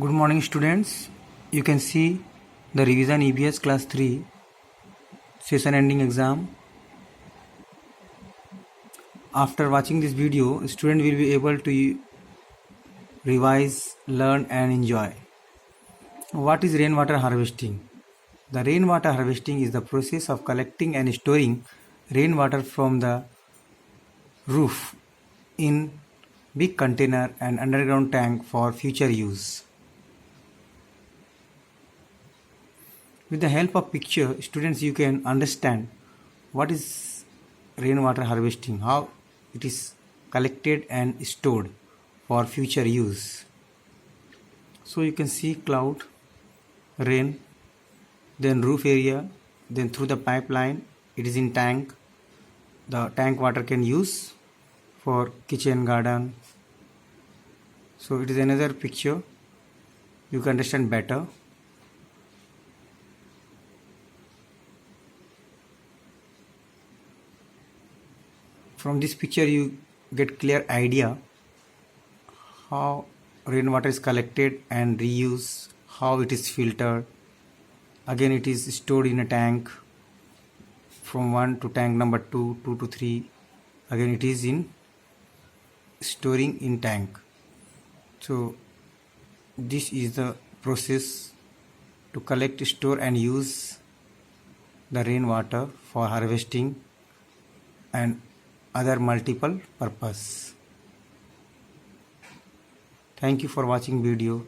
Good morning students. You can see the revision EVS class 3 session ending exam. After watching this video, student will be able to revise, learn and enjoy. What is rainwater harvesting? The rainwater harvesting is the process of collecting and storing rainwater from the roof in big container and underground tank for future use. With the help of picture, students, you can understand what is rainwater harvesting, how it is collected and stored for future use. So you can see cloud, rain, then roof area, then through the pipeline it is in tank. The tank water can use for kitchen, garden. So it is another picture, you can understand better. From this picture you get clear idea how rainwater is collected and reused, how it is filtered. Again it is stored in a tank from 1 to tank number 2, 2 to 3. Again it is in storing in tank. So this is the process to collect, store and use the rainwater for harvesting and other multiple purpose. Thank you for watching video.